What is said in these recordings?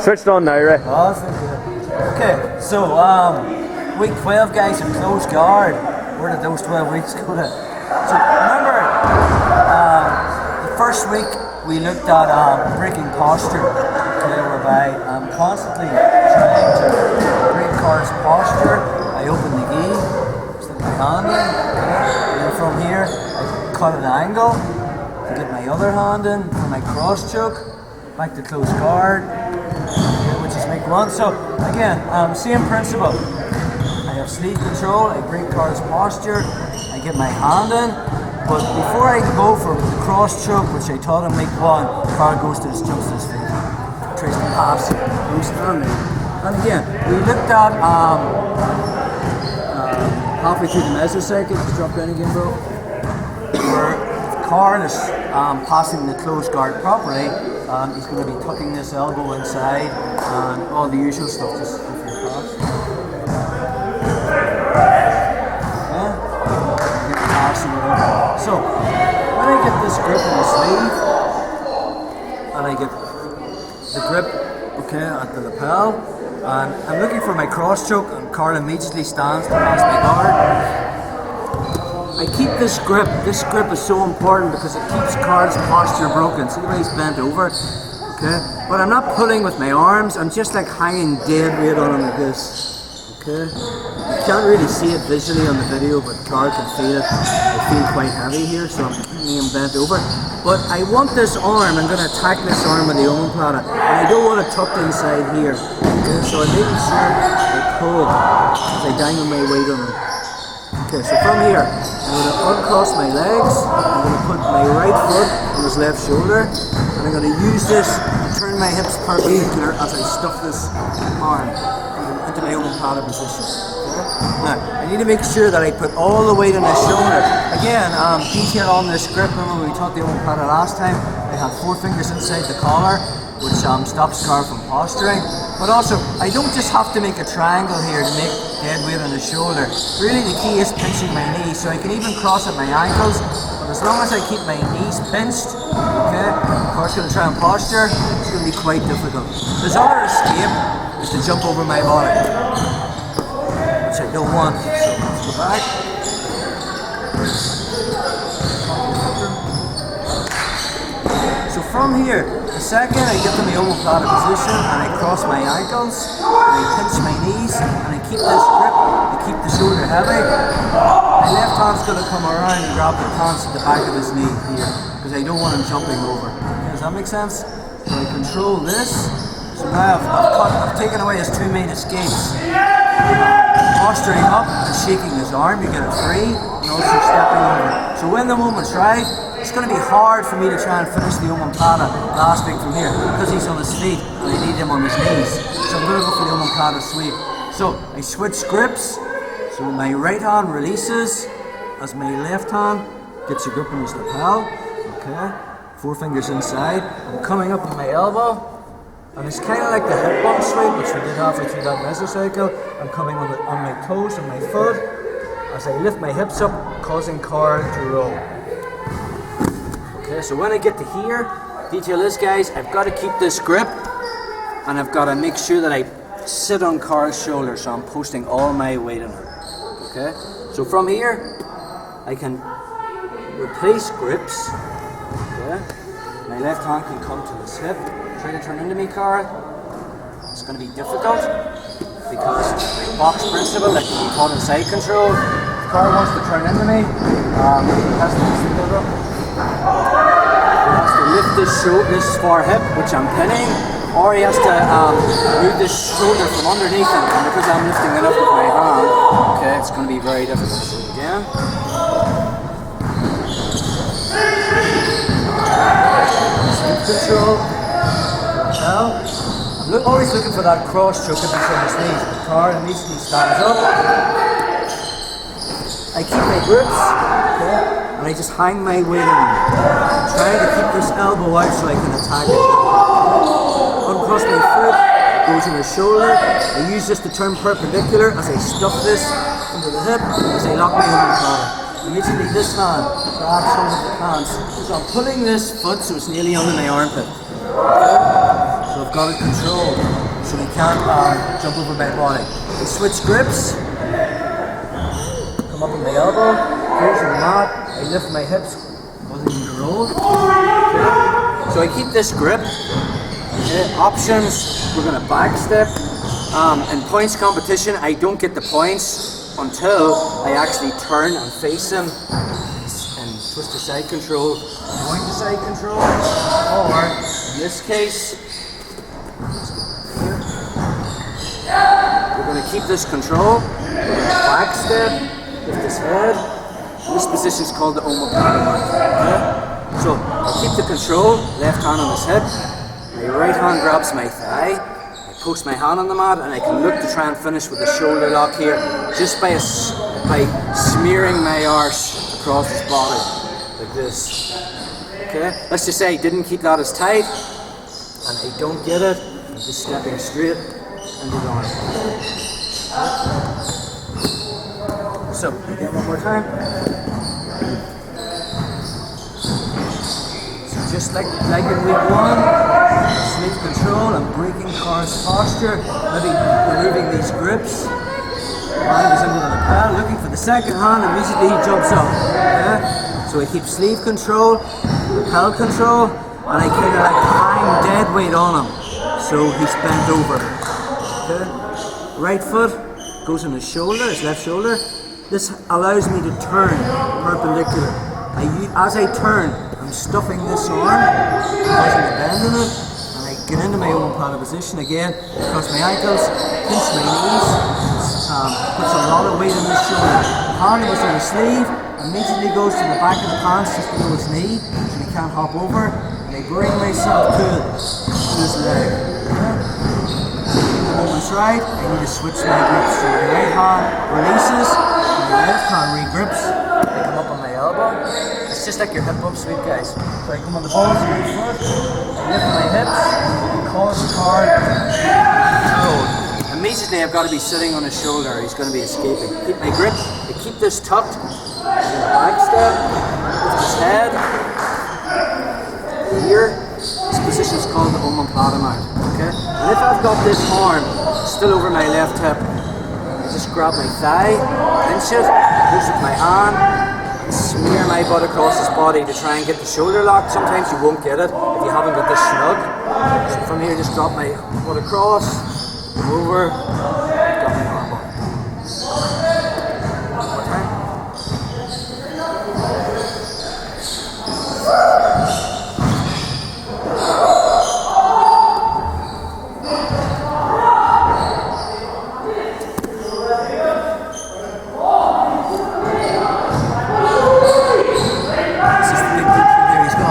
switched on now, Ray. Awesome. Okay, so week 12, guys, in close guard. Where did those 12 weeks go to? So remember, the first week we looked at breaking posture, okay, whereby I'm constantly trying to break Carl's posture. I open the gi, slip my hand in, and then from here I cut an angle to get my other hand in for my cross choke, back to close guard, which is week 1. So again, same principle. I have sleeve control, I break Carl's posture, I get my hand in, but before I go for the cross choke, which I taught in week 1, Carl goes to his jumps to his feet, tries to pass, no standing. And again, we looked at halfway through the mesocycle, just drop down again, bro, where if Carl is passing the close guard properly, he's going to be tucking this elbow inside and all the usual stuff, just if you pass. So, when I get this grip in the sleeve, and I get the grip, okay, at the lapel, and I'm looking for my cross choke, and Carl immediately stands to pass my guard. I keep this grip. This grip is so important because it keeps Carl's posture broken. See the way he's bent over, okay? But I'm not pulling with my arms, I'm just like hanging dead weight on him like this, okay? You can't really see it visually on the video, but Carl can feel it. I feel quite heavy here, so I'm keeping him bent over. But I want this arm, I'm going to attack this arm with the OMOPLATA, and I don't want it tucked inside here. Okay, so I'm making sure I pull as I dangle my weight on him. Okay, so from here, I'm going to uncross my legs, I'm going to put my right foot on his left shoulder, and I'm going to use this to turn my hips perpendicular as I stuff this arm into my OMOPLATA position. Now, I need to make sure that I put all the weight on his shoulder. Again, detail on this grip. Remember we taught the OMOPLATA last time. I have 4 fingers inside the collar, which stops Carl from posturing. But also, I don't just have to make a triangle here to make dead weight on his shoulder. Really, the key is pinching my knees, so I can even cross at my ankles. But as long as I keep my knees pinched, okay, Carl's going to try and posture. It's going to be quite difficult. His other escape is to jump over my body, which I don't want. So let's go back. So from here, the second I get to my OMOPLATA position and I cross my ankles, and I pinch my knees, and I keep this grip, I keep the shoulder heavy, my left hand's going to come around and grab the pants at the back of his knee here, because I don't want him jumping over. Okay, does that make sense? So I control this. So now I've taken away his 2 main escapes. Posturing up and shaking his arm, you get it free, and also stepping over. So when the moment's right, it's going to be hard for me to try and finish the OMOPLATA last week from here, because he's on his feet and I need him on his knees. So I'm going to go for the OMOPLATA sweep. So I switch grips, so my right hand releases as my left hand gets a grip on his lapel, okay, 4 fingers inside, I'm coming up with my elbow. And it's kind of like the hip bump sweep, which we did halfway through that mesocycle. I'm coming on my toes and my foot as I lift my hips up, causing Carl to roll. Okay, so when I get to here, detail this, guys, I've got to keep this grip, and I've got to make sure that I sit on Carl's shoulder, so I'm posting all my weight on him. Okay, so from here, I can replace grips. Okay, my left hand can come to this hip. Try to turn into me, Carl. It's going to be difficult because my box principle that can be taught in side control. If Carl wants to turn into me, he has to lift this far hip, which I'm pinning, or he has to move this shoulder from underneath him. And because I'm lifting it up with my hand, okay, it's going to be very difficult. So again. Sleep control. Now, I'm always looking for that cross choke if he's on his knees. Carl immediately stands up. I keep my grips, okay, and I just hang my weight on him. I'm trying to keep this elbow out so I can attack it. Uncross my foot, goes in his shoulder. I use this to turn perpendicular as I stuff this into the hip, as I lock my OMOPLATA. Immediately this hand grabs hold of the pants. So I'm pulling this foot so it's nearly under my armpit. Okay? So So I've got it controlled, so he can't jump over my body. I switch grips, come up on my elbow, close the mat, I lift my hips, wasn't controlled. Okay. So I keep this grip. Options, we're going to back step. In points competition, I don't get the points until I actually turn and face him and twist to side control, point to side control, or in this case, we're going to keep this control, we're going to back step, lift his head. This position is called the OMOPLATA. Okay? So I keep the control, left hand on his hip, my right hand grabs my thigh, I post my hand on the mat, and I can look to try and finish with a shoulder lock here, just by smearing my arse across his body, like this. Okay? Let's just say I didn't keep that as tight, and I don't get it, I'm just stepping straight into the arm. So, again one more time. So just like in week 1, sleep control, I'm breaking Car's posture, maybe removing these grips. Mind goes into the lapel, looking for the second hand, immediately he jumps up. Okay? So I keep sleeve control, lapel control, and I kind of like hang dead weight on him, so he's bent over. Okay? Right foot goes on his shoulder, his left shoulder. This allows me to turn perpendicular. As I turn, I'm stuffing this arm, causing a bend in it, and I get into my OMOPLATA position again, across my ankles, pinch my knees, puts a lot of weight on his shoulder. Hand goes on the sleeve, immediately goes to the back of the pants just below his knee, so he can't hop over, and I bring myself to his leg. Moment's right, I need to switch my grips. So the right hand releases, and the left hand re-grips. I come up on my elbow. It's just like your hip up sweep, guys. So I come on the balls of my foot, I lift my hips, and cause the card controlled. Immediately I've got to be sitting on his shoulder, he's going to be escaping. Keep my grip, I keep this tucked, back step, lift his head. Here, this position is called the OMOPLATA mount. Okay? And if I've got this arm still over my left hip, I just grab my thigh, pinch it, push with my hand, and smear my butt across his body to try and get the shoulder lock. Sometimes you won't get it if you haven't got this snug. So from here, just drop my butt across, over, drop my arm up. One more time.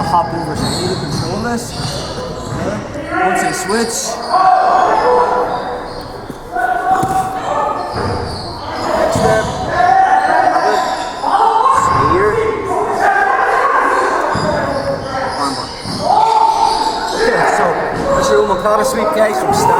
Hop over, so I need to control this. Okay. Once I switch, next step, here, arm bar. Okay, so that's your OMOPLATA sweep, guys, from stand.